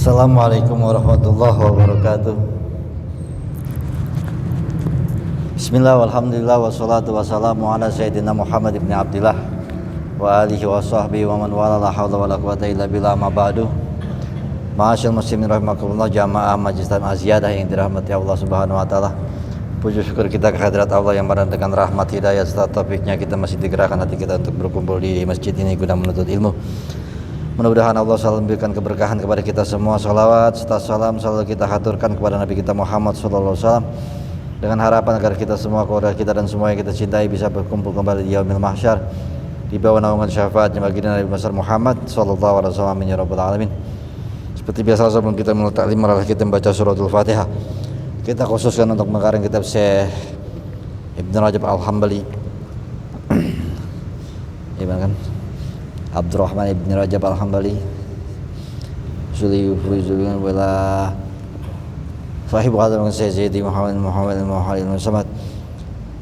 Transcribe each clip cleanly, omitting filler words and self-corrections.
Assalamualaikum warahmatullahi wabarakatuh. Bismillah walhamdulillah wassalatu wassalamu ala sayyidina Muhammad ibn Abdillah wa alihi wa sahbihi wa man wala la hawla wa la quwata illa billah ma ba'du. Ma'asyil muslimin rahimakumullah, jamaah Majelis Taklim Az-Ziyadah yang dirahmati Allah Subhanahu wa taala. Puji syukur kita kehadirat Allah yang mendatangkan rahmat hidayah serta taufiknya kita masih digerakkan hati kita untuk berkumpul di masjid ini guna menuntut ilmu. Mudah-mudahan Allah selalu memberikan keberkahan kepada kita semua. Salawat serta salam selalu kita haturkan kepada Nabi kita Muhammad sallallahu alaihi wasallam, dengan harapan agar kita semua, keluarga kita dan semua yang kita cintai bisa berkumpul kembali di yaumil mahsyar di bawah naungan syafaatnya baginda Nabi besar Muhammad sallallahu alaihi wasallam ya rabbal alamin. Seperti biasa sebelum kita mulai taklim, marilah kita membaca suratul Fatihah. Kita khususkan untuk mengarang kitab Syekh Ibnu Rajab Al-Hambali. Gimana kan? Abdurrahman ibn Rajab Al-Hambali Zuliyuhuzulun wala Sahibu Qadam Sayyidi Muhammad Muhammad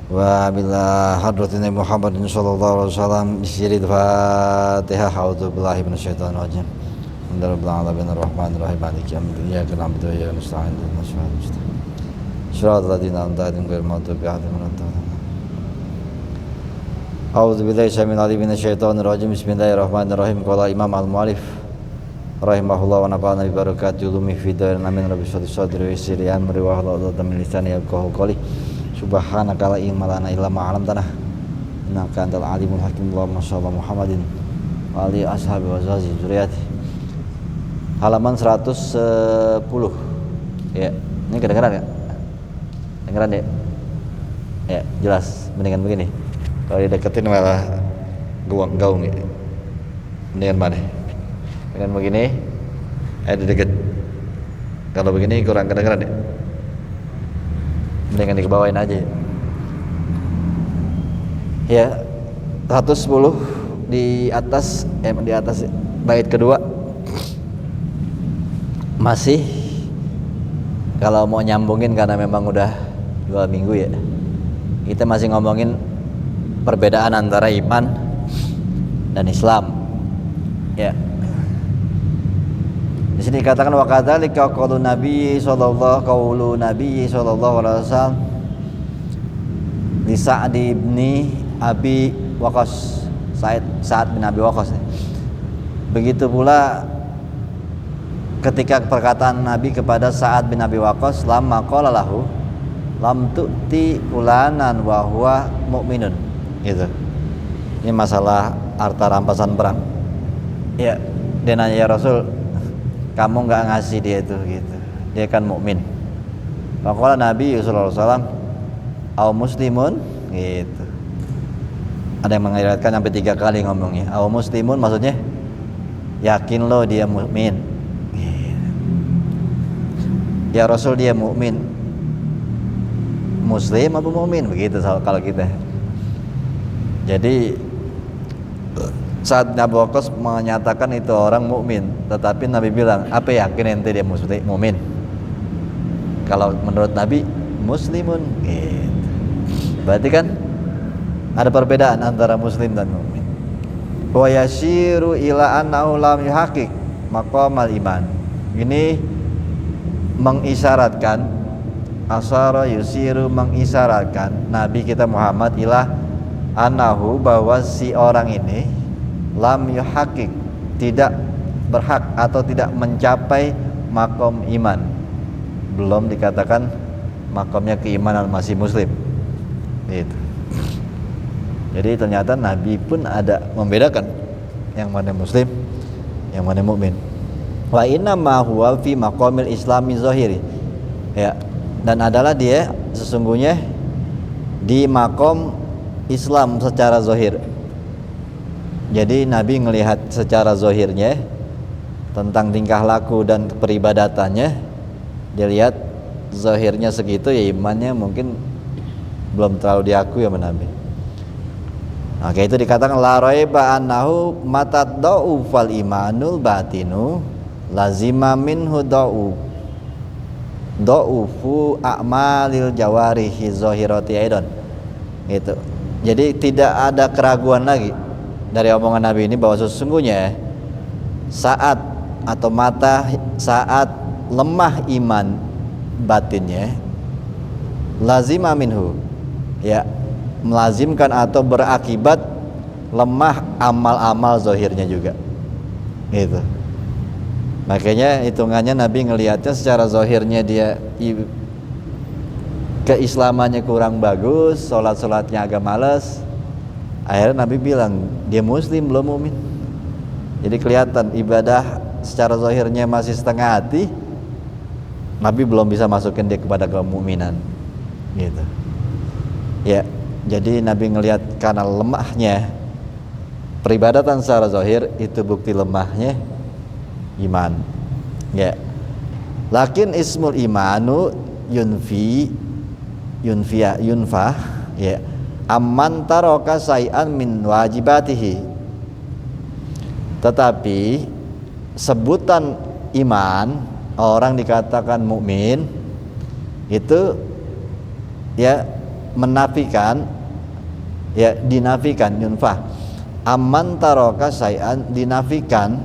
wa bila hadratina Muhammadin sallallahu alaihi wasallam bisiril Fatihah. A'udzu billahi minasyaitonir rajim. Bismillahirrahmanirrahim. Rahmanir rahim. Maliki yaumiddin. Iyyaka na'budu wa iyyaka nasta'in. Shiratal ladzina an'amta 'alaihim ghairil maghdubi 'alaihim waladdallin. A'udzu billahi syaitanir rajim minasyaitonir rajim. Bismillahirrahmanirrahim. Qala Imam Al-Mu'allif rahimahullah wa nafa'ana bi barakati ulumi fi darin amin. Rabbi shalli sadri wa yassir li amri wa hlul 'uqdatam min lisani yafqahu qawli. Subhanaka la ilma lana illa ma 'allamtana innaka antal alimul hakim. Allahumma shalli ala Muhammadin wa ali ashabi wa zazi dzurriyyati. Halaman 110. Ya, ini kedengaran enggak? Dengaran deh. Ya, jelas. Mendingan begini. Kalau dideketin malah gaung gitu. Mendingan mana? Dengan begini, deket. Kalau begini kurang kedengeran ya. Mendingan dikebawain aja. Ya, 110 di atas bait kedua. Masih kalau mau nyambungin karena memang udah 2 minggu ya. Kita masih ngomongin perbedaan antara iman dan Islam. Ya. Di sini dikatakan wa kadzalika qaulu Nabi sallallahu alaihi wasallam li Sa'd bin Abi Waqqas, Sa'ad bin Abi Waqqas. Begitu pula ketika perkataan Nabi kepada Sa'ad bin Abi Waqqas, lamma qala lahu lam tu'ti fulanan wa huwa mu'minun. Gitu. Ini masalah harta rampasan perang. Ya, dia nanya, ya Rasul, kamu nggak ngasih dia itu gitu. Dia kan mukmin. Maka Nabi sallallahu alaihi wasallam, au muslimun gitu. Ada yang mengeriwayatkan sampai 3 kali ngomongnya. Au muslimun maksudnya yakin lo dia mukmin. Gitu. Ya Rasul, dia mukmin. Muslim apa mukmin? Begitu kalau kita. Jadi saat Abu Waqqas menyatakan itu orang mukmin, tetapi Nabi bilang, apa yakin ente dia mukmin? Kalau menurut Nabi muslimun gitu. Berarti kan ada perbedaan antara muslim dan mukmin. Wa yashiru ila annahu lam yuhaqqiq maqamal iman. Ini mengisyaratkan, asyara yusiru mengisyaratkan Nabi kita Muhammad ila anahu, bahwa si orang ini lam yuhaqqiq, tidak berhak atau tidak mencapai makom iman, belum dikatakan makomnya keimanan, masih muslim gitu. Jadi ternyata Nabi pun ada membedakan yang mana muslim, yang mana mukmin. Wa inna ma huwa fi maqamil islami zahiri, ya, dan adalah dia sesungguhnya di makom Islam secara zahir. Jadi Nabi melihat secara zahirnya tentang tingkah laku dan peribadatannya, dia lihat zahirnya segitu, ya imannya mungkin belum terlalu diakui sama Nabi. Maka itu dikatakan la raiba annahu matadau fal imanul batinu lazima minhu daufu a'malil jawarihi zahirati aidan. Gitu. Jadi tidak ada keraguan lagi dari omongan Nabi ini bahwa sesungguhnya saat atau mata saat lemah iman batinnya, lazima minhu, ya, melazimkan atau berakibat lemah amal-amal zahirnya juga. Gitu. Makanya hitungannya Nabi ngelihatnya secara zahirnya dia keislamannya kurang bagus, sholat-sholatnya agak malas. Akhirnya Nabi bilang dia muslim belum mukmin. Jadi kelihatan ibadah secara zahirnya masih setengah hati, Nabi belum bisa masukin dia kepada kemukminan. Gitu. Ya, jadi Nabi ngelihat karena lemahnya peribadatan secara zahir itu bukti lemahnya iman. Ya. Lakin ismul imanu yunfah ya. Amman taraka say'an min wajibatihi. Tetapi sebutan iman, orang dikatakan mukmin itu ya menafikan, ya dinafikan, yunfah. Amman taraka say'an, dinafikan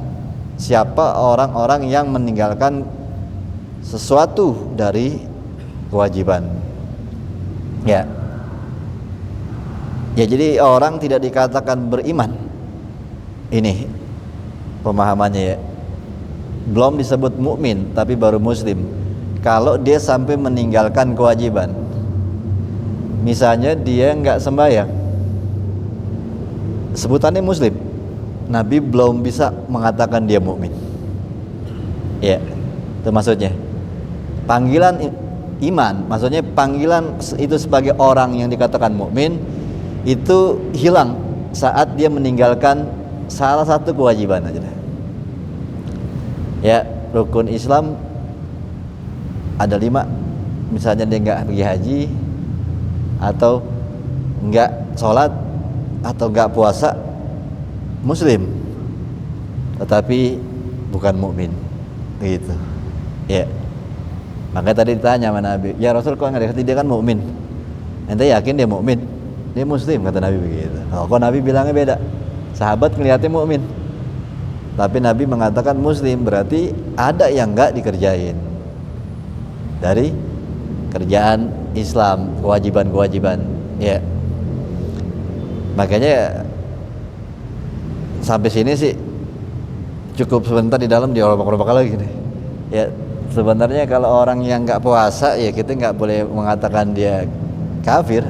siapa orang-orang yang meninggalkan sesuatu dari kewajiban. Ya. Ya, jadi orang tidak dikatakan beriman. Ini pemahamannya, ya. Belum disebut mukmin tapi baru muslim kalau dia sampai meninggalkan kewajiban. Misalnya dia nggak sembahyang, sebutannya muslim, Nabi belum bisa mengatakan dia mukmin. Ya, itu maksudnya. Panggilan iman, maksudnya panggilan itu sebagai orang yang dikatakan mukmin itu hilang saat dia meninggalkan salah satu kewajiban aja. Ya, rukun Islam ada 5. Misalnya dia nggak pergi haji, atau nggak sholat, atau nggak puasa, muslim, tetapi bukan mukmin, gitu. Ya, makanya tadi ditanya sama Nabi, ya Rasul kok nggak dikatakan dia kan mukmin? Ente yakin dia mukmin? Dia muslim, kata Nabi begitu. Oh, kok Nabi bilangnya beda? Sahabat ngelihatnya mukmin, tapi Nabi mengatakan muslim, berarti ada yang nggak dikerjain dari kerjaan Islam, kewajiban-kewajiban. Ya, makanya sampai sini sih cukup sebentar di dalam diorobak-orobak lagi nih. Ya, sebenarnya kalau orang yang nggak puasa ya kita nggak boleh mengatakan dia kafir.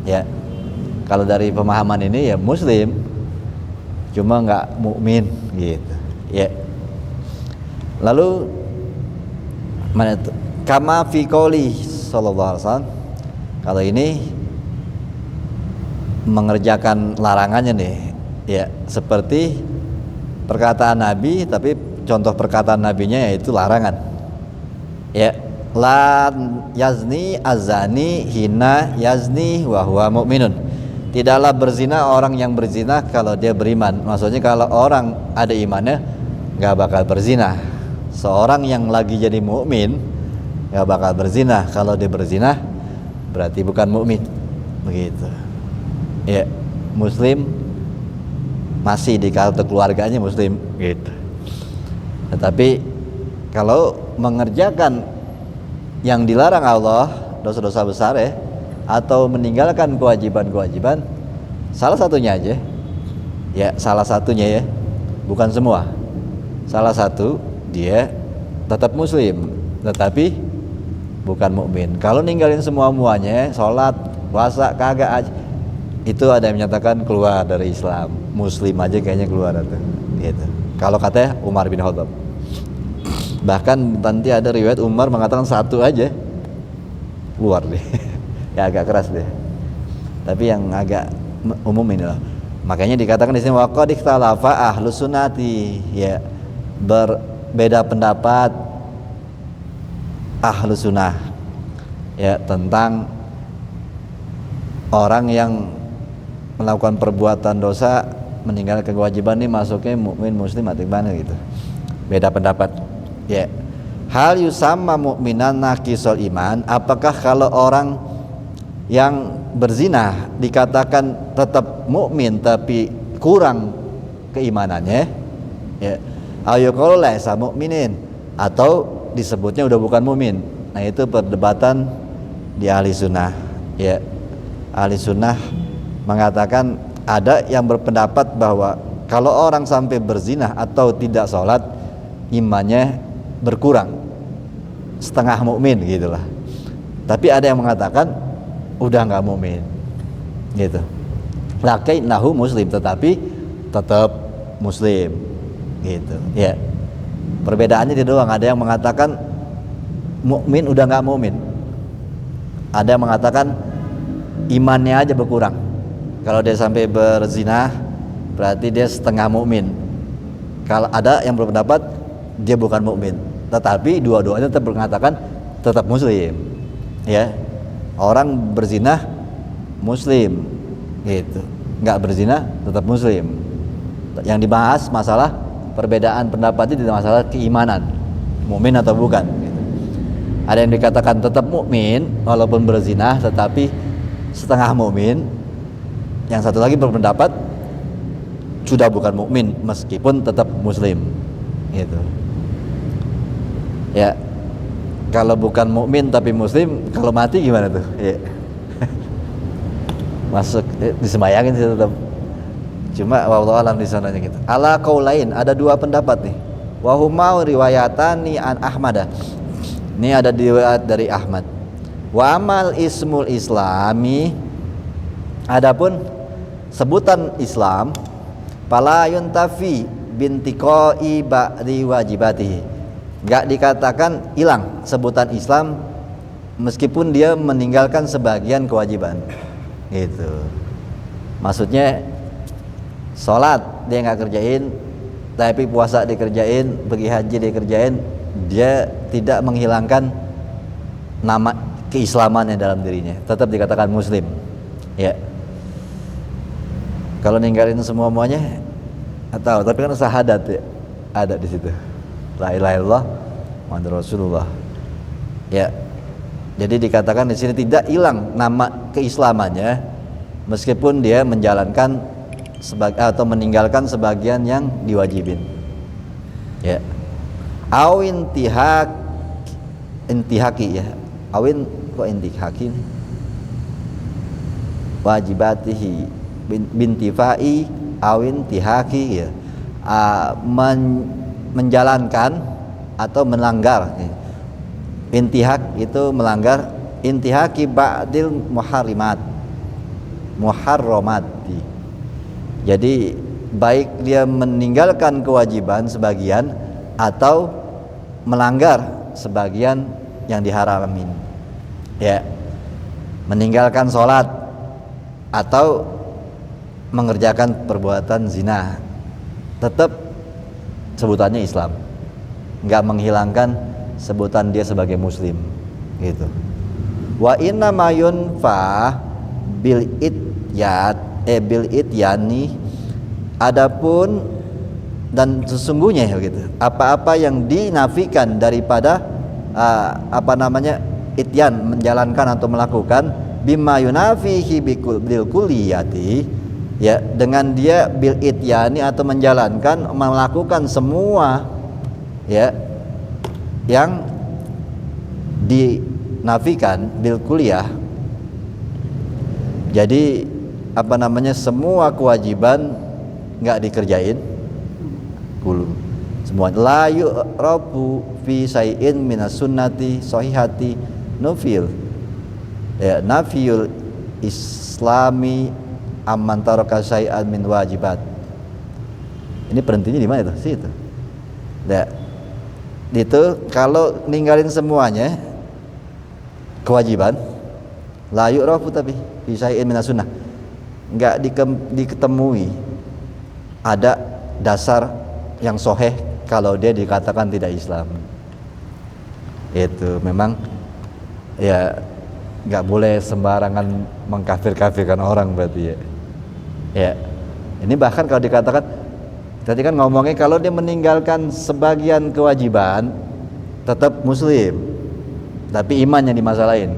Ya, kalau dari pemahaman ini ya muslim, cuma nggak mukmin, gitu. Ya. Lalu mana itu? Kama fi qouli sallallahu alaihi wasallam. Kalau ini mengerjakan larangannya nih, ya, seperti perkataan Nabi, tapi contoh perkataan Nabinya yaitu larangan. Ya, la yazni azani hina yazni wa huwa mu'minun. Tidaklah berzina orang yang berzina kalau dia beriman. Maksudnya kalau orang ada imannya nggak bakal berzina. Seorang yang lagi jadi mukmin nggak bakal berzina. Kalau dia berzina berarti bukan mukmin, begitu. Ya, muslim masih di kartu keluarganya muslim, gitu. Tetapi kalau mengerjakan yang dilarang Allah, dosa-dosa besar ya, atau meninggalkan kewajiban-kewajiban, salah satunya aja, ya salah satunya ya, bukan semua, salah satu dia tetap muslim, tetapi bukan mukmin. Kalau ninggalin semua-muanya, sholat, puasa, kagak aja, itu ada yang menyatakan keluar dari Islam. Muslim aja kayaknya keluar itu, gitu. Kalau katanya Umar bin Khattab. Bahkan nanti ada riwayat Umar mengatakan satu aja keluar deh. Ya agak keras deh. Tapi yang agak umum inilah. Makanya dikatakan di sini waqad ikhtalafa ahlus sunnati, ya, berbeda pendapat ahlus sunnah, ya, tentang orang yang melakukan perbuatan dosa, meninggalkan kewajiban ini masuknya mukmin muslim atau gimana gitu. Beda pendapat. Ya. Hal yusamma mu'minan naqisul iman, apakah kalau orang yang berzina dikatakan tetap mukmin tapi kurang keimanannya? Ya. Ayo kalau laisa mukminin, atau disebutnya udah bukan mukmin. Nah itu perdebatan di ahli sunnah. Ya, ahli sunnah mengatakan ada yang berpendapat bahwa kalau orang sampai berzina atau tidak sholat, imannya berkurang setengah mukmin gitulah. Tapi ada yang mengatakan udah nggak mukmin gitu. Lakinnahu muslim, tetapi tetap muslim gitu ya. Perbedaannya di doang. Ada yang mengatakan mukmin udah nggak mukmin, ada yang mengatakan imannya aja berkurang. Kalau dia sampai berzina berarti dia setengah mukmin. Kalau ada yang berpendapat dia bukan mukmin, tetapi dua-duanya tetap mengatakan tetap muslim ya. Orang berzina muslim gitu, nggak berzina tetap muslim. Yang dibahas masalah perbedaan pendapatnya di masalah keimanan, mukmin atau bukan gitu. Ada yang dikatakan tetap mukmin walaupun berzina tetapi setengah mukmin. Yang satu lagi berpendapat sudah bukan mukmin meskipun tetap muslim gitu ya. Kalau bukan mukmin tapi muslim, kalau mati gimana tuh ya? Masuk disembayangin sih tetap. Cuma wallahu alam di sananya gitu. Ala qaulain, ada dua pendapat nih. Wa huma riwayatani an Ahmad. Ini ada riwayat dari Ahmad. Wa amal ismul islami, adapun sebutan Islam, fala yuntafi bintiqai ba'di wajibatihi, enggak dikatakan hilang sebutan Islam meskipun dia meninggalkan sebagian kewajiban gitu. Maksudnya sholat dia nggak kerjain, tapi puasa dikerjain, pergi haji dikerjain, dia tidak menghilangkan nama keislamannya dalam dirinya, tetap dikatakan muslim ya. Kalau ninggalin semuanya atau tapi kan syahadat ya ada di situ, la ilaha illallah Muhammadur Rasulullah ya. Jadi dikatakan di sini tidak hilang nama keislamannya meskipun dia menjalankan atau meninggalkan sebagian yang diwajibin ya. Awin intihaki ya, awin kok intihaki wajibatihi bintifai awin tihaki ya, menjalankan atau melanggar ya. Intihak itu melanggar, intihaki ba'dil muharramati. Jadi baik dia meninggalkan kewajiban sebagian atau melanggar sebagian yang diharamin ya. Meninggalkan sholat atau mengerjakan perbuatan zina, tetap sebutannya Islam, nggak menghilangkan sebutan dia sebagai muslim gitu. Wa inna ma yunfa bil ityani, adapun dan sesungguhnya gitu, apa-apa yang dinafikan daripada ityan, menjalankan atau melakukan, bima yunafihi bil kulliyati ya, dengan dia bil ityani atau menjalankan, melakukan semua ya yang dinafikan bil kulliyah. Jadi semua kewajiban nggak dikerjain kulum semua. La yu'rafu fi syai'in minas sunnati sahihati nufil ya, nafiyul islami amman taraka syai'an min wajibat. Ini berhentinya di mana itu sih itu ya. Itu kalau ninggalin semuanya kewajiban, la yu'rafu tapi fi syai'in minas sunnah, enggak diketemui ada dasar yang sahih kalau dia dikatakan tidak Islam. Itu memang ya nggak boleh sembarangan mengkafir-kafirkan orang berarti ya. Ya, ini bahkan kalau dikatakan tadi kan ngomongnya kalau dia meninggalkan sebagian kewajiban tetap muslim, tapi imannya dimasalahin.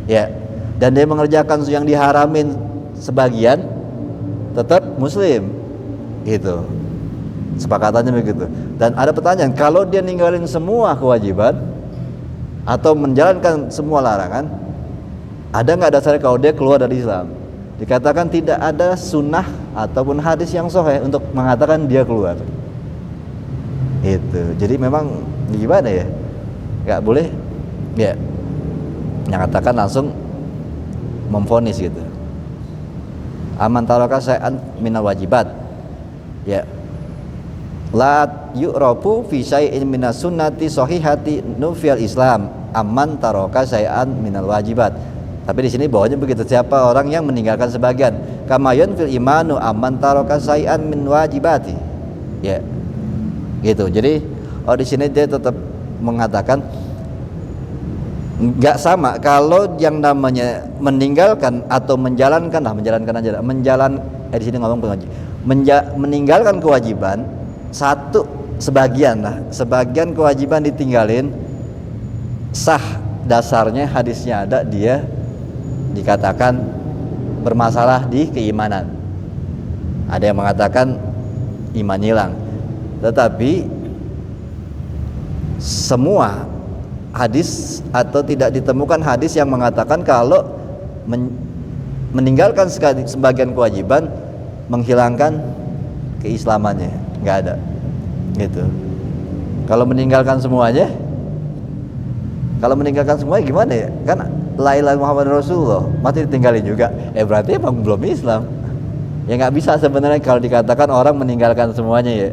Ya, dan dia mengerjakan yang diharamin sebagian tetap muslim gitu. Sepakatannya begitu. Dan ada pertanyaan, kalau dia ninggalin semua kewajiban atau menjalankan semua larangan, ada nggak dasarnya kalau dia keluar dari Islam? Dikatakan tidak ada sunnah ataupun hadis yang sahih untuk mengatakan dia keluar. Itu. Jadi memang gimana ya? Nggak boleh ya mengatakan langsung memvonis gitu. Aman taraka syai'an minal wajibat. Ya. La yu'rafu fi syai'in minas sunnati sahihati nufiyal Islam amman taraka syai'an minal wajibat. Tapi di sini bawahnya begitu, siapa orang yang meninggalkan sebagian kamayun fil imanu amman taraka syai'an min wajibati. Ya. Gitu. Jadi di sini dia tetap mengatakan nggak sama kalau yang namanya meninggalkan atau menjalankan di sini ngomong pengaji meninggalkan kewajiban sebagian kewajiban ditinggalin, sah dasarnya hadisnya ada, dia dikatakan bermasalah di keimanan. Ada yang mengatakan iman hilang, tetapi semua hadis atau tidak ditemukan hadis yang mengatakan kalau meninggalkan sebagian kewajiban menghilangkan keislamannya, nggak ada gitu. Kalau meninggalkan semuanya gimana ya, kan la ilaha Muhammad Rasulullah masih ditinggalin juga, berarti emang belum Islam ya. Nggak bisa sebenarnya kalau dikatakan orang meninggalkan semuanya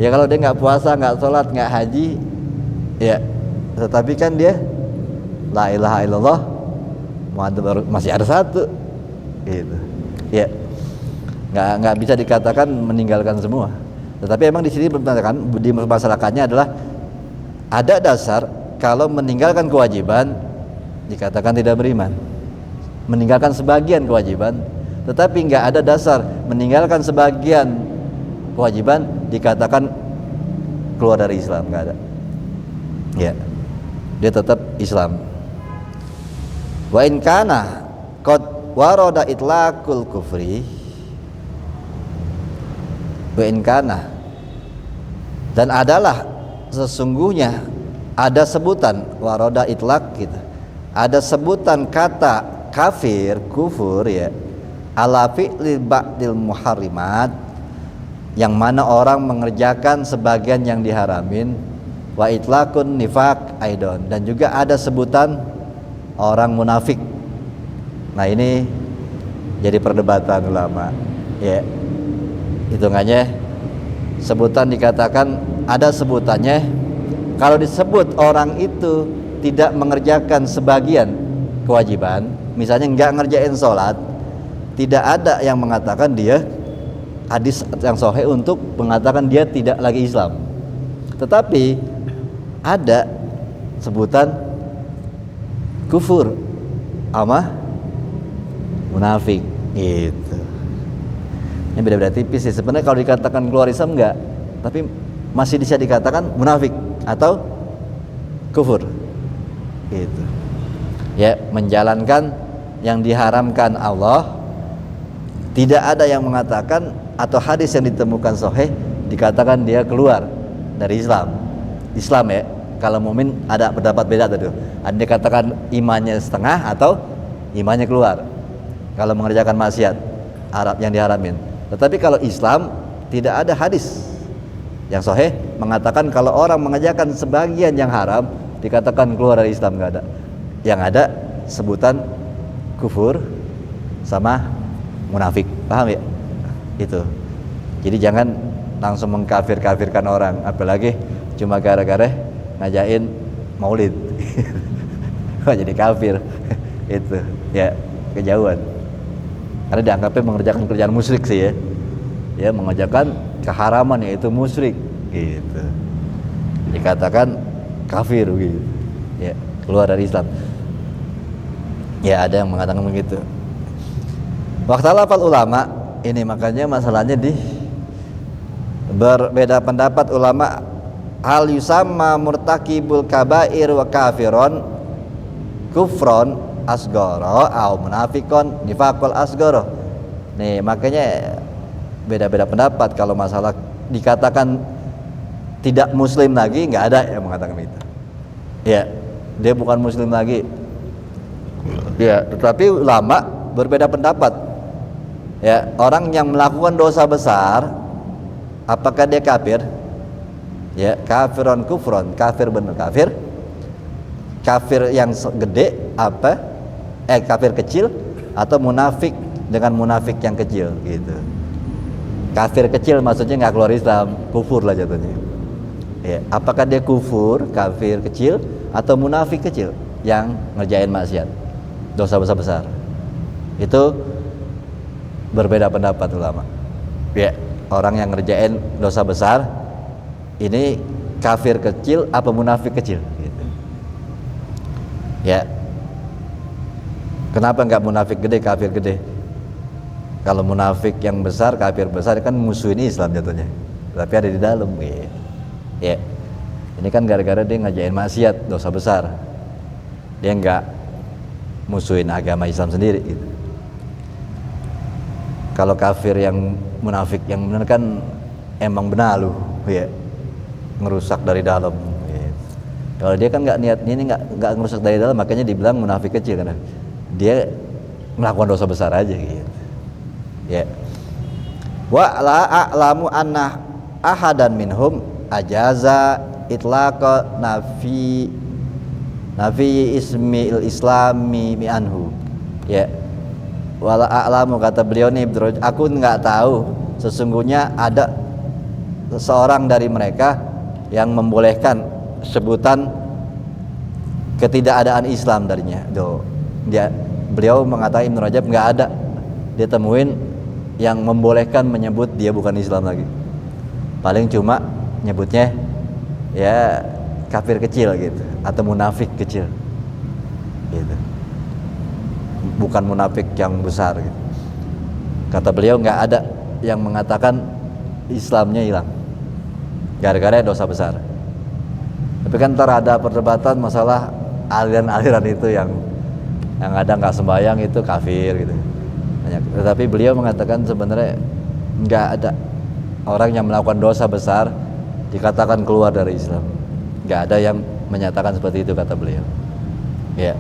ya kalau dia nggak puasa, nggak sholat, nggak haji ya, tetapi kan dia la ilaha illallah Muhammad masih ada satu gitu ya, nggak bisa dikatakan meninggalkan semua. Tetapi emang di sini dimasalahkannya adalah ada dasar kalau meninggalkan kewajiban dikatakan tidak beriman, meninggalkan sebagian kewajiban, tetapi nggak ada dasar meninggalkan sebagian kewajiban dikatakan keluar dari Islam, nggak ada ya, dia tetap Islam. Wa in kana qad warada itlaqul kufri wa in kana, dan adalah sesungguhnya ada sebutan waroda itlaq gitu, ada sebutan kata kafir, kufur ya, ala fi'li ba'dil muharrimat, yang mana orang mengerjakan sebagian yang diharamin, wa itlaqun nifaq aidon, dan juga ada sebutan orang munafik. Nah ini jadi perdebatan ulama ya, hitungannya sebutan dikatakan ada sebutannya kalau disebut orang itu tidak mengerjakan sebagian kewajiban, misalnya nggak ngerjain sholat, tidak ada yang mengatakan dia hadis yang sahih untuk mengatakan dia tidak lagi Islam. Tetapi ada sebutan kufur sama munafik gitu. Ini beda-beda tipis sih sebenarnya. Kalau dikatakan keluar Islam enggak, tapi masih bisa dikatakan munafik atau kufur gitu ya, menjalankan yang diharamkan Allah. Tidak ada yang mengatakan atau hadis yang ditemukan sahih dikatakan dia keluar dari Islam ya. Kalau mukmin ada pendapat beda tadi, ada dikatakan imannya setengah atau imannya keluar kalau mengerjakan maksiat Arab yang diharamin. Tetapi kalau Islam tidak ada hadis yang sahih mengatakan kalau orang mengerjakan sebagian yang haram dikatakan keluar dari Islam, nggak ada. Yang ada sebutan kufur sama munafik, paham ya? Itu. Jadi jangan langsung mengkafir-kafirkan orang, apalagi cuma gara-gara ngajain maulid jadi kafir itu ya, kejauhan. Karena dianggapnya mengerjakan kerjaan musyrik sih ya, mengerjakan keharaman yaitu musyrik gitu, dikatakan kafir gitu ya, keluar dari Islam ya, ada yang mengatakan begitu. Waqtalafal ulama, ini makanya masalahnya di berbeda pendapat ulama, hal yusamma murtakibul kabair wa kafiron kufron asgoro au munafikon nifakul asgoro. Nih makanya beda-beda pendapat kalau masalah dikatakan tidak muslim lagi, nggak ada yang mengatakan itu. Ya, dia bukan muslim lagi. Ya, tetapi ulama berbeda pendapat. Ya, orang yang melakukan dosa besar, apakah dia kafir? Ya, kafiron kufron, kafir benar kafir. Kafir yang gede apa? Kafir kecil atau munafik dengan munafik yang kecil gitu. Kafir kecil maksudnya nggak keluar Islam, kufur lah jatuhnya. Ya, apakah dia kufur, kafir kecil atau munafik kecil yang ngerjain maksiat, dosa besar? Itu berbeda pendapat ulama. Ya, orang yang ngerjain dosa besar ini kafir kecil apa munafik kecil gitu. Ya. Kenapa enggak munafik gede, kafir gede? Kalau munafik yang besar, kafir besar kan musuhin Islam jatuhnya. Tapi ada di dalam gitu. Ya. Ini kan gara-gara dia ngerjain maksiat, dosa besar. Dia enggak musuhin agama Islam sendiri gitu. Kalau kafir yang munafik yang benar kan emang benalu, ya, ngerusak dari dalam. Ya. Kalau dia kan nggak niat ini nggak ngerusak dari dalam, makanya dibilang munafik kecil kan. Dia melakukan dosa besar aja gitu. Ya. Wa la a'lamu anna ahadan minhum ajaza itlaqa nafi ismil islami mi anhu. Ya. Wala a'lamu, kata beliau nih, aku nggak tahu sesungguhnya ada seseorang dari mereka yang membolehkan sebutan ketidakadaan Islam darinya. Beliau mengatakan, Ibnu Rajab nggak ada dia temuin yang membolehkan menyebut dia bukan Islam lagi. Paling cuma nyebutnya ya kafir kecil gitu atau munafik kecil gitu. Bukan munafik yang besar gitu. Kata beliau nggak ada yang mengatakan Islamnya hilang gara-gara dosa besar. Tapi kan ntar ada perdebatan masalah aliran-aliran itu yang ada nggak sembahyang itu kafir gitu. Tetapi beliau mengatakan sebenarnya nggak ada orang yang melakukan dosa besar dikatakan keluar dari Islam. Nggak ada yang menyatakan seperti itu, kata beliau. Ya.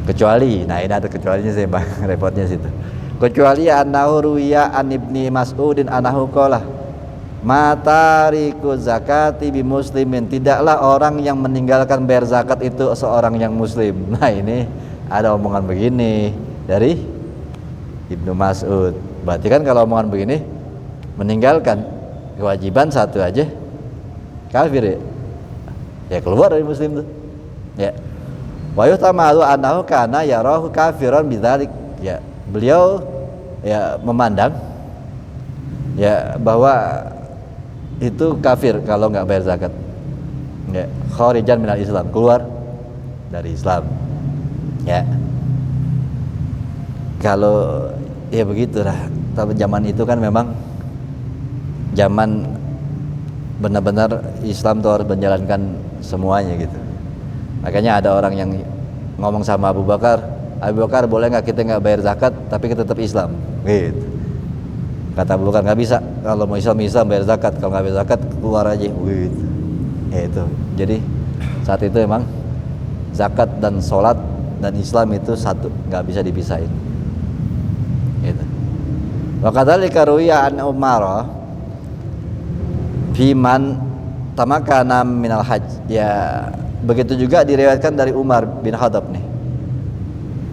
Kecuali, nah ini ada kecualinya sih bang, repotnya situ. Kecuali annahu ruwiya an ibni Mas'udin annahu qala matariku zakati bi muslimin, tidaklah orang yang meninggalkan bayar zakat itu seorang yang muslim. Nah ini ada omongan begini dari Ibnu Mas'ud. Berarti kan kalau omongan begini meninggalkan kewajiban satu aja kafir ya keluar dari muslim tuh ya. Wa yuhtamalu annahu kana yarahu kafiran bidzalik, ya beliau ya memandang ya bahwa itu kafir kalau nggak bayar zakat, ya kharijan minal Islam, keluar dari Islam ya. Kalau ya begitulah, tapi zaman itu kan memang zaman benar-benar Islam tuh harus menjalankan semuanya gitu. Makanya ada orang yang ngomong sama Abu Bakar, boleh nggak kita nggak bayar zakat tapi kita tetap Islam gitu. Kata Abu Bakar, nggak bisa, kalau mau Islam bayar zakat, kalau nggak bayar zakat keluar aja gitu. Ya itu. Jadi saat itu emang zakat dan sholat dan Islam itu satu, nggak bisa dipisahin gitu. Wa kadzalika ruwiya an Umar fiman tamakana minal hajj, ya begitu juga diriwayatkan dari Umar bin Khattab nih,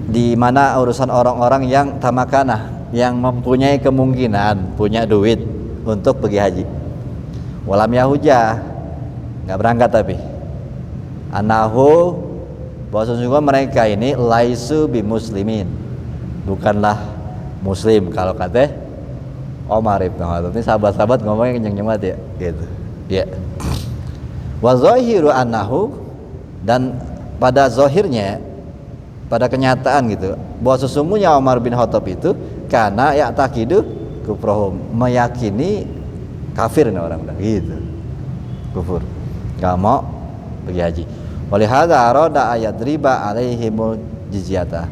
di mana urusan orang-orang yang tamakana, yang mempunyai kemungkinan punya duit untuk pergi haji, walam yahujah, nggak berangkat, tapi anahu, bahwa sesungguhnya mereka ini laisu bi muslimin, bukanlah muslim. Kalau kata Umar bin Khattab ini, sahabat-sahabat ngomongnya kenceng banget ya gitu ya. Wa zahiru annahu, dan pada zahirnya, pada kenyataan gitu, bahwa sesungguhnya Umar bin Khattab itu karena ya'taqidu kufrahum, meyakini kafir nih orang bilang gitu, kufur, gak mau pergi haji. Walihada arada ayat riba alaihimul jizyata,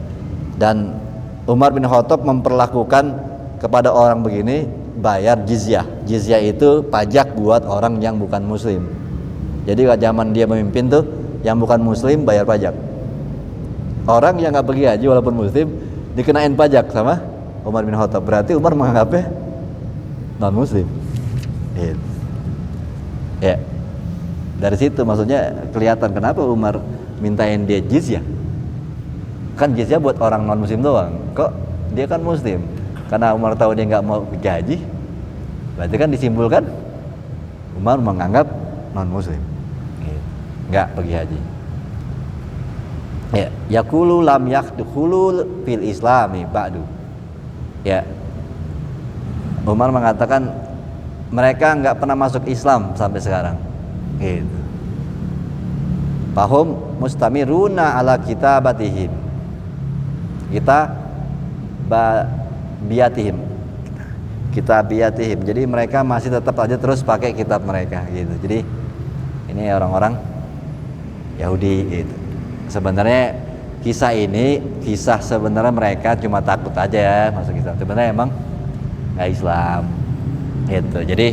dan Umar bin Khattab memperlakukan kepada orang begini bayar jizyah. Jizyah itu pajak buat orang yang bukan muslim. Jadi zaman dia memimpin tuh yang bukan muslim bayar pajak. Orang yang nggak pergi haji walaupun muslim dikenain pajak sama Umar bin Khattab. Berarti Umar menganggapnya non muslim. Ya, dari situ maksudnya kelihatan kenapa Umar mintain dia jizyah. Kan jizyah buat orang non muslim doang. Kok dia kan muslim? Karena Umar tahu dia nggak mau pergi haji, berarti kan disimpulkan Umar menganggap non muslim nggak pergi haji. Ya, yaqulu lam yadkhulu fil islami ba'du. Ya, Umar mengatakan mereka nggak pernah masuk Islam sampai sekarang. Gitu. Fahum mustamiruna ala kitabatihim. Kita biatihim. Jadi mereka masih tetap aja terus pakai kitab mereka gitu. Jadi ini orang-orang Yahudi gitu. Sebenarnya kisah ini sebenarnya mereka cuma takut aja ya masuk Islam. Sebenarnya emang nggak Islam gitu. Jadi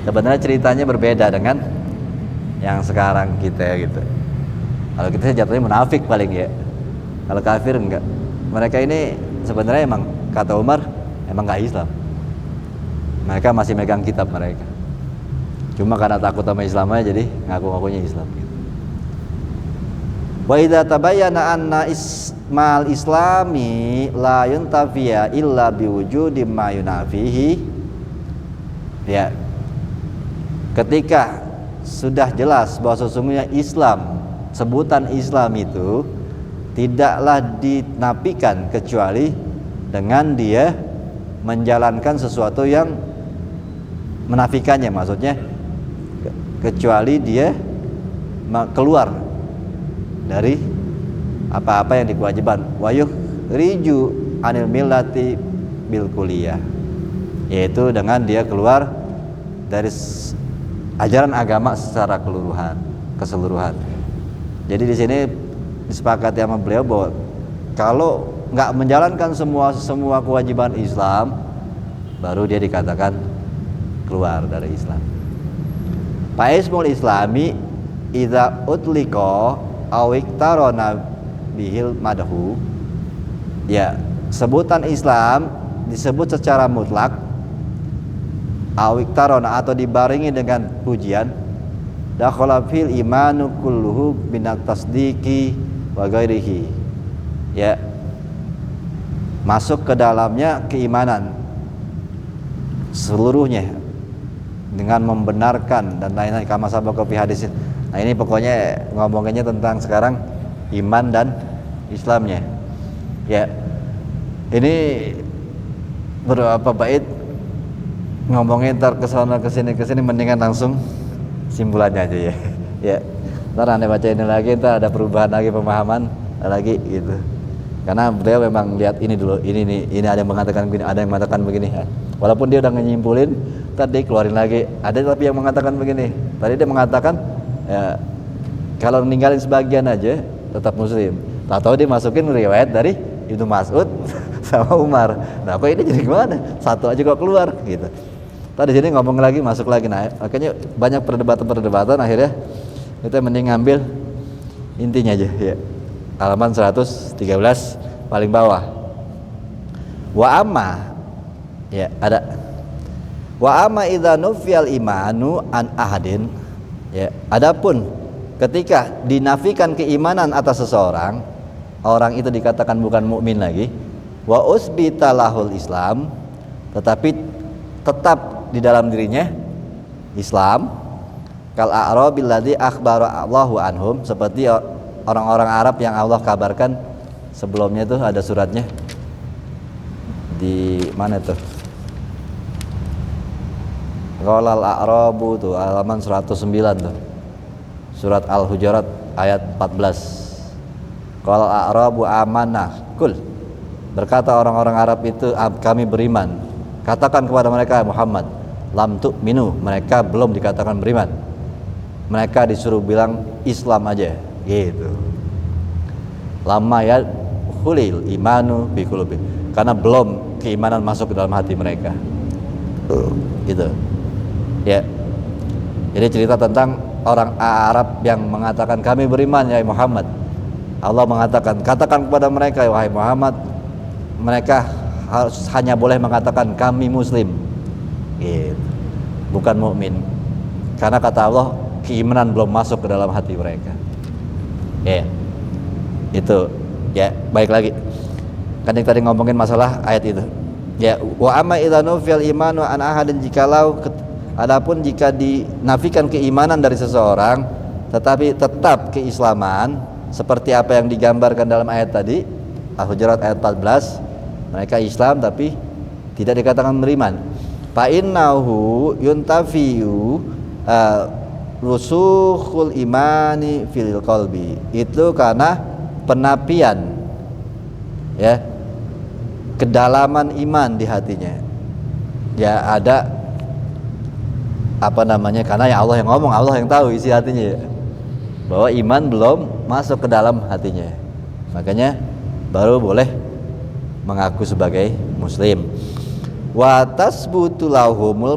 sebenarnya ceritanya berbeda dengan yang sekarang kita gitu. Kalau kita jatuhnya munafik paling ya. Kalau kafir enggak. Mereka ini sebenarnya emang kata Umar emang nggak Islam. Mereka masih megang kitab mereka. Cuma karena takut sama Islamnya jadi ngaku-ngakunya Islam gitu. Wa idza tabayyana anna ismal islami la yuntafiya illa biwujudi ma yunafihi. Ya. Ketika sudah jelas bahwa sesungguhnya Islam, sebutan Islam itu tidaklah dinafikan kecuali dengan dia menjalankan sesuatu yang menafikannya, maksudnya kecuali dia keluar dari apa-apa yang dikewajiban. Wayuh riju anil millati bil kulliyah, yaitu dengan dia keluar dari ajaran agama secara keseluruhan. Jadi di sini disepakati sama beliau bahwa kalau nggak menjalankan semua kewajiban Islam, baru dia dikatakan keluar dari Islam. Faismul Islami idza utliqa aw iktarana bihil madhu. Ya, sebutan Islam disebut secara mutlak aw iktarana atau dibarengi dengan pujian, dakhala fil imanu kulluhu binat tasdiqi wa ghairihi. Ya, masuk ke dalamnya keimanan seluruhnya dengan membenarkan dan lain-lain kama sabaqo fi hadis. Nah, ini pokoknya ngomonginnya tentang sekarang iman dan Islamnya. Ya. Ini berapa bait ngomongin ntar kesana kesini mendingan langsung simpulannya aja ya. Ya. Ntar Anda baca ini lagi, ntar ada perubahan lagi pemahaman lagi gitu. Karena beliau memang lihat ini dulu, ini ada yang mengatakan begini, ada yang mengatakan begini. Walaupun dia udah nyimpulin, tadi keluarin lagi. Ada tapi yang mengatakan begini. Tadi dia mengatakan ya, kalau ninggalin sebagian aja tetap muslim. Tahu dia masukin riwayat dari Ibnu Mas'ud sama Umar. Nah, kok ini jadi gimana? Satu aja kok keluar gitu. Tadi sini ngomong lagi, masuk lagi. Nah, makanya banyak perdebatan akhirnya kita mending ngambil intinya aja ya. Halaman 113 paling bawah. Wa amma ya ada. Wa amma idza nufiyal imanu an ahadin. Ya, adapun ketika dinafikan keimanan atas seseorang, orang itu dikatakan bukan mukmin lagi. Wa usbita lahul Islam, tetapi tetap di dalam dirinya Islam. Kal a'rabil ladzi akhbara Allahu anhum, seperti orang-orang Arab yang Allah kabarkan sebelumnya tuh ada suratnya di mana tuh? Qalal a'rabu tuh halaman 109 tuh. Surat Al-Hujurat ayat 14. Qalal a'rabu amanah kul. Berkata orang-orang Arab itu, kami beriman. Katakan kepada mereka, Muhammad, lam tu'minu, mereka belum dikatakan beriman. Mereka disuruh bilang Islam aja. Gitu. Lama ya hulil imanu bi qulubi, karena belum keimanan masuk ke dalam hati mereka. Gitu. Ya. Jadi cerita tentang orang Arab yang mengatakan kami beriman ya Muhammad. Allah mengatakan, katakan kepada mereka wahai Muhammad, mereka harus hanya boleh mengatakan kami muslim. Gitu. Bukan mukmin. Karena kata Allah, keimanan belum masuk ke dalam hati mereka. Ya. Itu. Ya, baik lagi. Kan yang tadi ngomongin masalah ayat itu. Ya, wa amma idza nufiyal imanu an ahadin, jikalau adapun jika dinafikan keimanan dari seseorang tetapi tetap keislaman seperti apa yang digambarkan dalam ayat tadi Al-Hujurat ayat 14, mereka Islam tapi tidak dikatakan beriman. Fa innahu yuntafiyu rusukhul imani fil qalbi. Itu karena penapian ya kedalaman iman di hatinya. Ya ada apa namanya, karena ya Allah yang ngomong, Allah yang tahu isi hatinya ya. Bahwa iman belum masuk ke dalam hatinya. Makanya baru boleh mengaku sebagai muslim. Wa tasbutu lahumul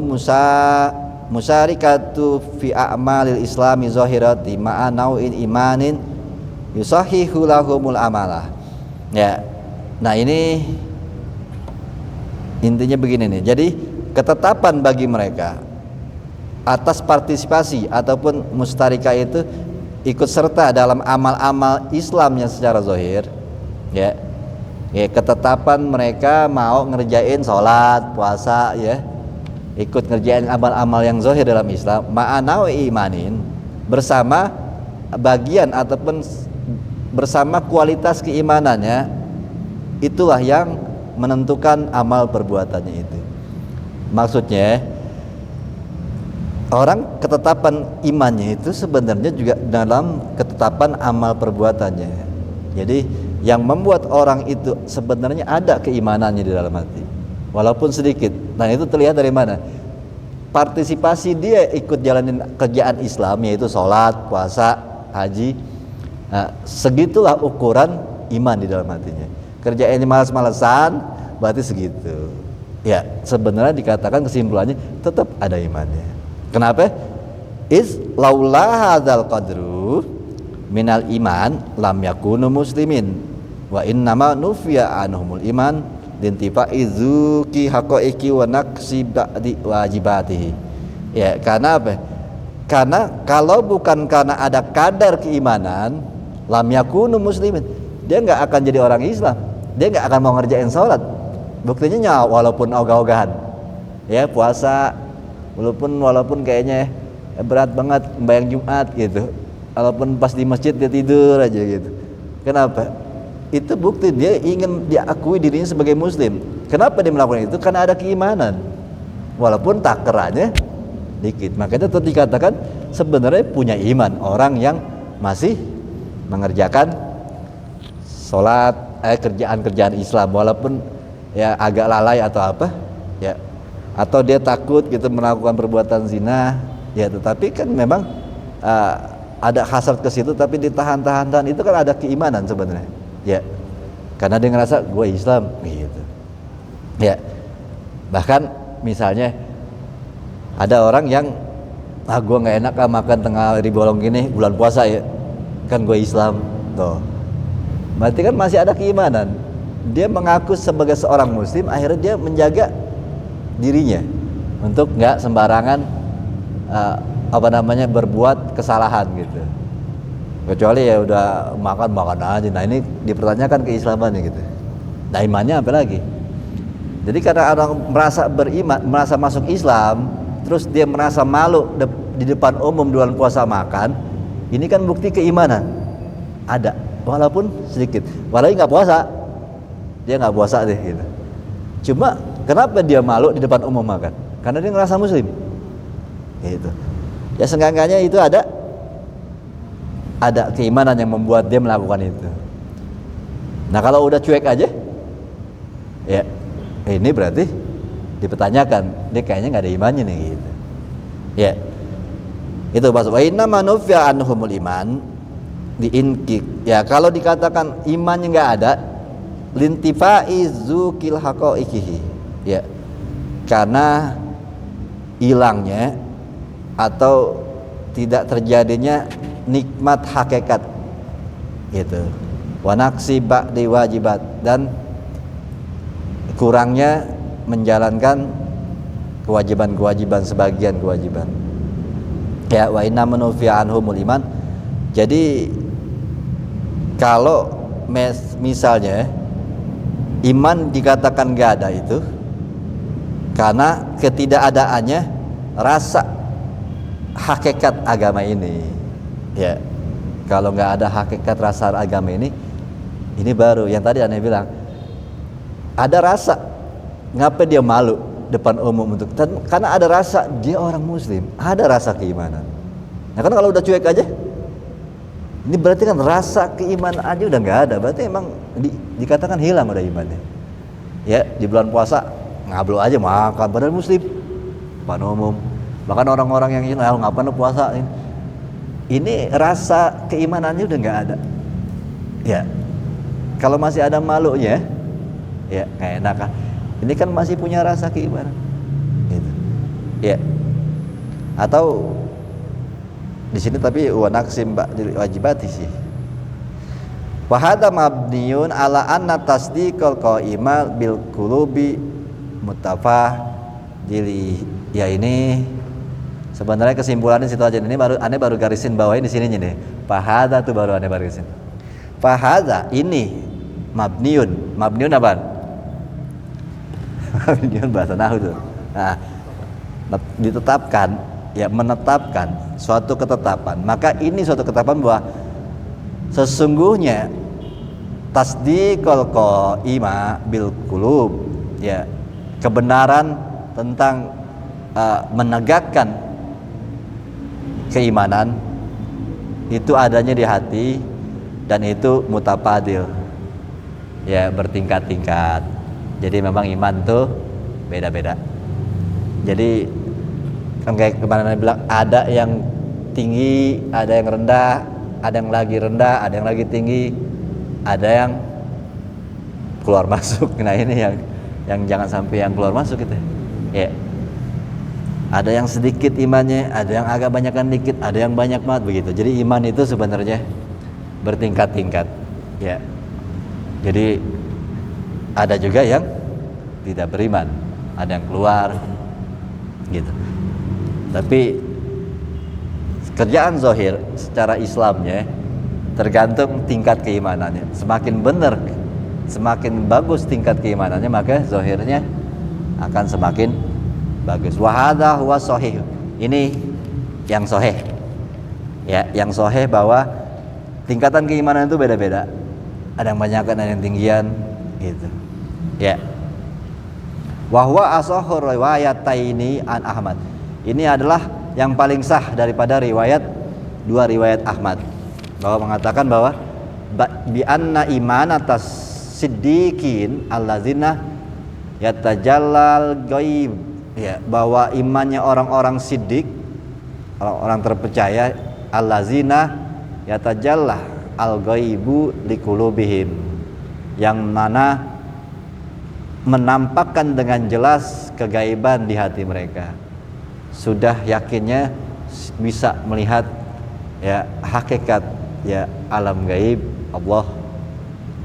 musyarikatu fi a'malil islami zahirati ma'a nau'in imanin yusahihu lahumul amalah. Ya. Nah, ini intinya begini nih. Jadi ketetapan bagi mereka atas partisipasi ataupun mustarika itu ikut serta dalam amal-amal Islamnya secara zahir, ya. Ya, ketetapan mereka mau ngerjain sholat, puasa, ya, ikut ngerjain amal-amal yang zahir dalam Islam, ma'anau imanin, bersama bagian ataupun bersama kualitas keimanannya, itulah yang menentukan amal perbuatannya itu. Maksudnya orang ketetapan imannya itu sebenarnya juga dalam ketetapan amal perbuatannya. Jadi yang membuat orang itu sebenarnya ada keimanannya di dalam hati, walaupun sedikit. Nah, itu terlihat dari mana? Partisipasi dia ikut jalanin kerjaan Islam, yaitu sholat, puasa, haji. Nah, segitulah ukuran iman di dalam hatinya. Kerjaannya malas-malasan, berarti segitu. Ya, sebenarnya dikatakan kesimpulannya tetap ada imannya. Kenapa? Is laula hadzal qadru minal iman lam yakunu muslimin wa innama nufiya anhumul iman dintifa'i zuki haqaiqi wa naqsi ba'di wajibatihi. Ya, karena apa? Karena kalau bukan karena ada kadar keimanan, lam yakunu muslimin, dia nggak akan jadi orang Islam, dia nggak akan mau ngerjain sholat. Buktinya walaupun ogah-ogahan, ya, puasa, walaupun kayaknya berat banget membayang Jumat gitu, walaupun pas di masjid dia tidur aja gitu. Kenapa? Itu bukti dia ingin diakui dirinya sebagai muslim. Kenapa dia melakukan itu? Karena ada keimanan, walaupun takerannya dikit. Makanya itu dikatakan sebenarnya punya iman orang yang masih mengerjakan sholat, kerjaan-kerjaan Islam, walaupun ya agak lalai atau apa, ya, atau dia takut gitu melakukan perbuatan zina, ya, tetapi kan memang ada hasrat ke situ, tapi ditahan-tahan, itu kan ada keimanan sebenarnya, ya, karena dia ngerasa gue Islam, gitu, ya. Bahkan misalnya ada orang yang gue nggak enak makan tengah hari bolong gini bulan puasa, ya, kan gue Islam, tuh, berarti kan masih ada keimanan. Dia mengaku sebagai seorang muslim, akhirnya dia menjaga dirinya untuk nggak sembarangan berbuat kesalahan gitu. Kecuali ya udah makan aja. Nah, ini dipertanyakan keislamannya gitu. Nah, imannya apa lagi? Jadi karena orang merasa beriman, merasa masuk Islam, terus dia merasa malu di depan umum bulan puasa makan, ini kan bukti keimanan ada, walaupun sedikit. Walaupun nggak puasa, dia nggak puasa deh gitu. Cuma kenapa dia malu di depan umum makan? Karena dia ngerasa muslim. Gitu. Ya, seenggaknya itu ada keimanan yang membuat dia melakukan itu. Nah, kalau udah cuek aja, ya ini berarti dipertanyakan, dia kayaknya nggak ada imannya nih gitu. Ya, itu maksud wa inna manufiya anhumul iman diinkik. Ya, kalau dikatakan imannya nggak ada, lintifai zukil haqaiqihi, ya, karena hilangnya atau tidak terjadinya nikmat hakikat gitu. Wa naqsi ba'di wajibat, dan kurangnya menjalankan kewajiban-kewajiban, sebagian kewajiban. Ya, wa inna manufi'a anhumul iman. Jadi kalau misalnya iman dikatakan gak ada itu karena ketidakadaannya rasa hakikat agama ini. Ya, kalau nggak ada hakikat rasa agama ini baru yang tadi aneh bilang, ada rasa, ngapa dia malu depan umum untuk, karena ada rasa dia orang muslim, ada rasa keimanan. Nah kan kalau udah cuek aja, ini berarti kan rasa keimanan aja udah nggak ada, berarti emang dikatakan hilang udah imannya. Ya, di bulan puasa ngablu aja makan, padahal muslim, depan umum. Bahkan orang-orang yang hilang, ngapain puasa ini rasa keimanannya udah nggak ada. Ya, kalau masih ada malunya, ya nggak enak kan. Ini kan masih punya rasa keimanan, gitu. Ya, atau di sini tapi wa naqsim ba'dil wajibati sih. Wa hadza mabniun ala anna tasdiqal qaima bil qulubi muttafaq dili. Ya ini sebenarnya kesimpulannya situ aja. Ini baru garisin bawain di sininya nih. Fahadza tuh baru aneh garisin. Fahadza ini mabniun apa? Mabniun bahasa nahwu tuh. Nah, ditetapkan, ya menetapkan suatu ketetapan. Maka ini suatu ketetapan bahwa sesungguhnya tasdiqul qaima bil qulub, ya kebenaran tentang menegakkan keimanan itu adanya di hati, dan itu mutapadil, ya bertingkat-tingkat. Jadi memang iman tuh beda-beda. Jadi kan kayak kemarin bilang, ada yang tinggi, ada yang rendah, ada yang lagi rendah, ada yang lagi tinggi, ada yang keluar masuk. Nah ini yang jangan sampai yang keluar masuk gitu ya. Ada yang sedikit imannya, ada yang agak banyakan dikit, ada yang banyak banget begitu. Jadi iman itu sebenarnya bertingkat-tingkat ya. Jadi ada juga yang tidak beriman, ada yang keluar gitu. Tapi kerjaan zahir secara Islamnya tergantung tingkat keimanannya. Semakin benar, semakin bagus tingkat keimanannya, maka zahirnya akan semakin bagus. Wa hadza huwa shahih. Ini yang sahih. Ya, yang sahih bahwa tingkatan keimanan itu beda-beda. Ada yang banyakan, ada yang tinggian gitu. Ya. Wa huwa ashahur riwayataini an Ahmad. Ini adalah yang paling sah daripada dua riwayat Ahmad, bahwa mengatakan bahwa bi anna imanatas siddiqin allazina yatajallal ghaib, ya, bahwa imannya orang-orang siddiq, orang-orang terpercaya, allazina yatajalla al ghaibu liqulubihim, yang mana menampakkan dengan jelas kegaiban di hati mereka. Sudah yakinnya bisa melihat ya hakikat ya alam gaib Allah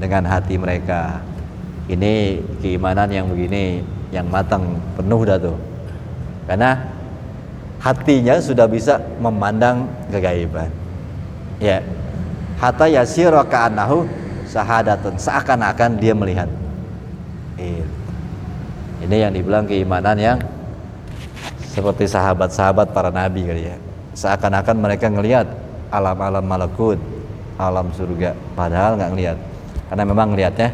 dengan hati mereka. Ini keimanan yang begini, yang matang, penuh dah tuh. Karena hatinya sudah bisa memandang kegaiban. Ya. Hatta yasira ka'annahu sahadatun, seakan-akan dia melihat. Ini yang dibilang keimanan yang seperti sahabat-sahabat para nabi kali ya. Seakan-akan mereka ngelihat alam-alam malakut, alam surga, padahal nggak ngelihat. Karena memang ngelihatnya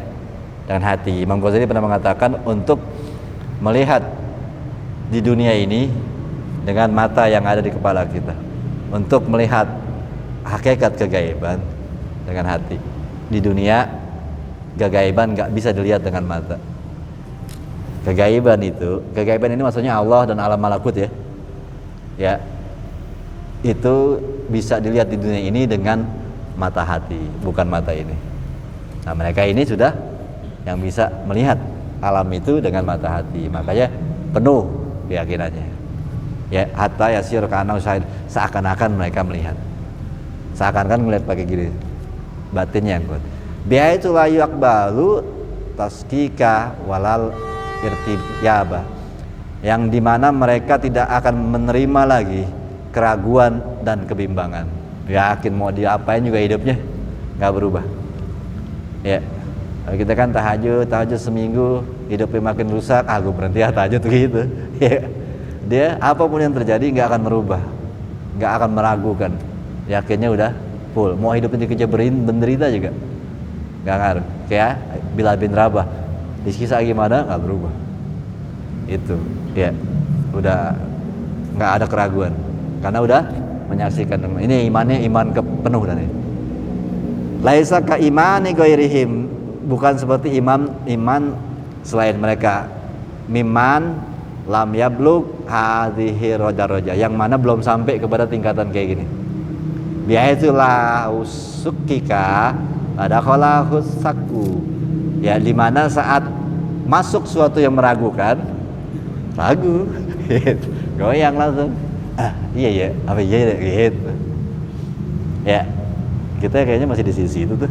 dengan hati. Imam Ghazali pernah mengatakan, untuk melihat di dunia ini dengan mata yang ada di kepala kita, untuk melihat hakikat kegaiban dengan hati. Di dunia kegaiban nggak bisa dilihat dengan mata. Kegaiban ini maksudnya Allah dan alam malakut ya. Ya. Itu bisa dilihat di dunia ini dengan mata hati, bukan mata ini. Nah, mereka ini sudah yang bisa melihat alam itu dengan mata hati. Makanya penuh keyakinannya. Ya, hatta yasir kana usaid, seakan-akan mereka melihat. Seakan-akan melihat pakai gini. Batinnya yang kuat. Biaya itu la yuqbalu taskika walal irtiyaba. Yang dimana mereka tidak akan menerima lagi keraguan dan kebimbangan. Yakin mau diapain juga hidupnya nggak berubah. Ya, kita kan tahajud seminggu hidupnya makin rusak, gue berhenti ya tahajud gitu. Ya, dia apapun yang terjadi nggak akan merubah, nggak akan meragukan. Yakinnya udah full. Mau hidupnya dikejar menderita juga nggak ngaruh. Kayak Bilal bin Rabah, disiksa gimana nggak berubah. Itu, ya, udah nggak ada keraguan karena udah menyaksikan. Ini imannya iman penuh dan ini. Laisa ka imani ghairihim, bukan seperti iman selain mereka. Miman lam yablug hadhihi roja, yang mana belum sampai kepada tingkatan kayak gini. Biaitulah usukika ada khalahus saku. Ya, dimana saat masuk suatu yang meragukan, ragu, goyang langsung. Iya apa iya gitu. Ya, kita kayaknya masih di sisi itu tuh,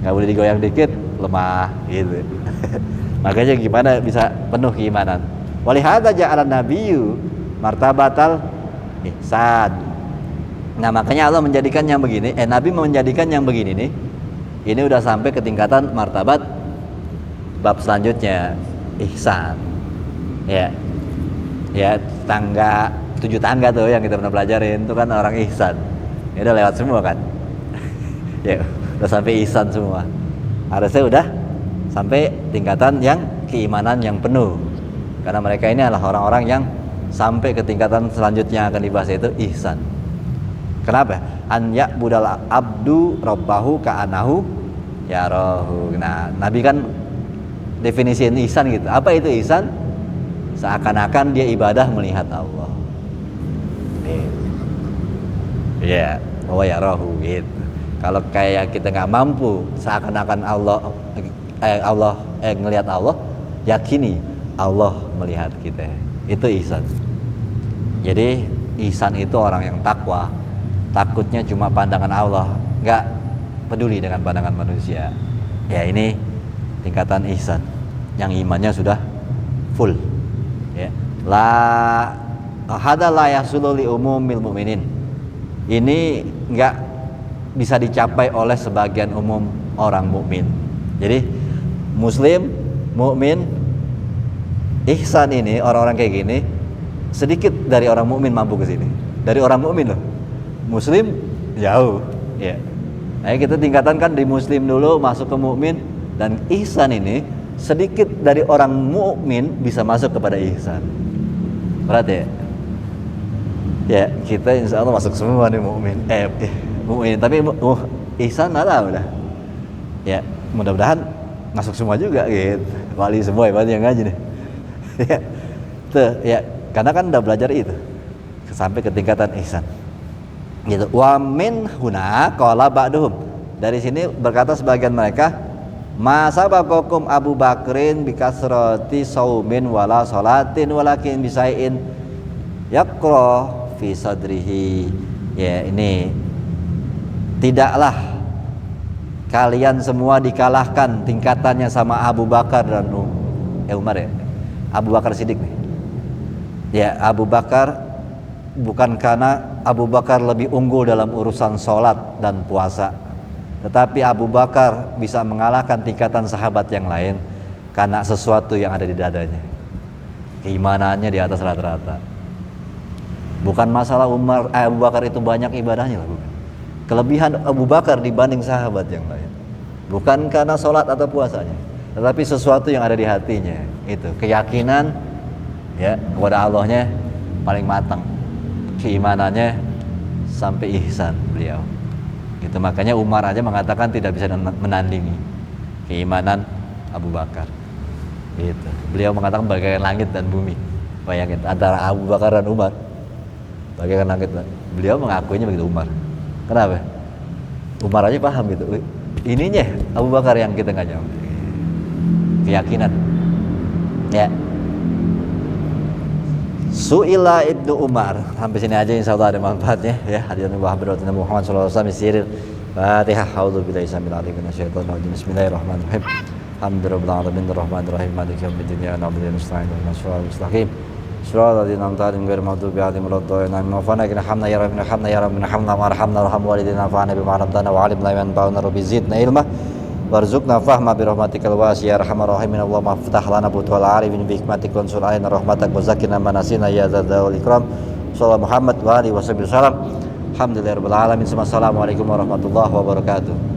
nggak boleh digoyang dikit, lemah gitu. Makanya gimana bisa penuh keimanan. Walihada ja'ala nabiyyu martabatal ihsan. Nah, makanya Allah menjadikan yang begini, Nabi menjadikan yang begini nih, ini udah sampai ke tingkatan martabat bab selanjutnya, ihsan. Ya, tangga 7 tangga tuh yang kita pernah pelajarin, itu kan orang ihsan. Ya udah lewat semua kan. Ya, udah sampai ihsan semua. Harusnya udah sampai tingkatan yang keimanan yang penuh. Karena mereka ini adalah orang-orang yang sampai ke tingkatan selanjutnya akan dibahas, yaitu ihsan. Kenapa? An ya'budal abdu rabbahu ka'anahu yarahu. Nah, Nabi kan definisiin ihsan gitu. Apa itu ihsan? Seakan-akan dia ibadah melihat Allah. Ya, bahwa yarahu gitu. Kalau kayak kita nggak mampu seakan-akan Allah ngelihat Allah, yakini Allah melihat kita. Itu ihsan. Jadi ihsan itu orang yang takwa, takutnya cuma pandangan Allah, nggak peduli dengan pandangan manusia. Ya, ini tingkatan ihsan yang imannya sudah full. Ya, la hada la yahsulu li umumil mu'minin. Ini nggak bisa dicapai oleh sebagian umum orang mukmin. Jadi muslim, mukmin, ihsan ini orang-orang kayak gini sedikit dari orang mukmin mampu ke sini. Dari orang mukmin loh. Muslim jauh, ya. Nah, kita tingkatan kan di muslim dulu masuk ke mukmin, dan ihsan ini sedikit dari orang mukmin bisa masuk kepada ihsan. Berat ya? Ya, kita insya Allah masuk semua nih mukmin. Mukmin, tapi ihsan ada udah. Ya, mudah-mudahan masuk semua juga gitu. Wali semua ya, yang ngaji nih. Ya, tuh, ya, karena kan udah belajar itu sampai ke tingkatan ihsan. Gitu. Wa min huna qala ba'duhum. Dari sini berkata sebagian mereka, ma sabaqakum Abu Bakrin bikasrati saumin wala salatin walakin bisai'in yaqra fi sadrihi. Ya, ini tidaklah kalian semua dikalahkan tingkatannya sama Abu Bakar dan Umar ya. Abu Bakar Siddiq nih. Ya, Abu Bakar bukan karena Abu Bakar lebih unggul dalam urusan sholat dan puasa, tetapi Abu Bakar bisa mengalahkan tingkatan sahabat yang lain karena sesuatu yang ada di dadanya. Keimanannya di atas rata-rata. Bukan masalah Abu Bakar itu banyak ibadahnya lah, bukan. Kelebihan Abu Bakar dibanding sahabat yang lain bukan karena sholat atau puasanya, tetapi sesuatu yang ada di hatinya. Itu keyakinan ya kepada Allahnya paling matang, keimanannya sampai ihsan beliau. Itu makanya Umar aja mengatakan tidak bisa menandingi keimanan Abu Bakar. Gitu. Beliau mengatakan bagaikan langit dan bumi. Bayangin antara Abu Bakar dan Umar, bagaikan langit. Beliau mengakuinya begitu Umar. Kenapa? Umar aja paham gitu. Ininya Abu Bakar yang kita nggak jauh. Keyakinan. Ya. Su'ila Ibnu Umar. Sampai sini aja insyaallah ada manfaatnya ya. Hadirin wa hadirat Muhammad sallallahu alaihi wasallam. Fatihah. A'udzubillahi samil alim minasyaitonir rajim. Bismillahirrahmanirrahim. Alhamdulillahirabbil alamin arrahmanir rahim maliki yaumiddin iyyaka na'budu wa iyyaka nasta'in ihdinas siratal mustaqim. Siratal ladzina an'amta 'alaihim ghairil maghdubi 'alaihim waladdallin. Rabbana hamna ya rabbana hamna ya rabbana hamna warhamna warham walidina fa'ana bima 'allamtana wa 'allimna ma yanfa'una rabbi zidna ilma warzuqna fahma bi rahmatikal wasi' ya arhamar rahimin. Allahumma iftah lana futuhal arifin bi hikmatik wa ansur alaina rahmatak wa zakkina ma nasina ya dzal ikram. Sallallahu Muhammad wa alihi wasallam. Alhamdulillahirabbil alamin. Assalamualaikum warahmatullahi wabarakatuh.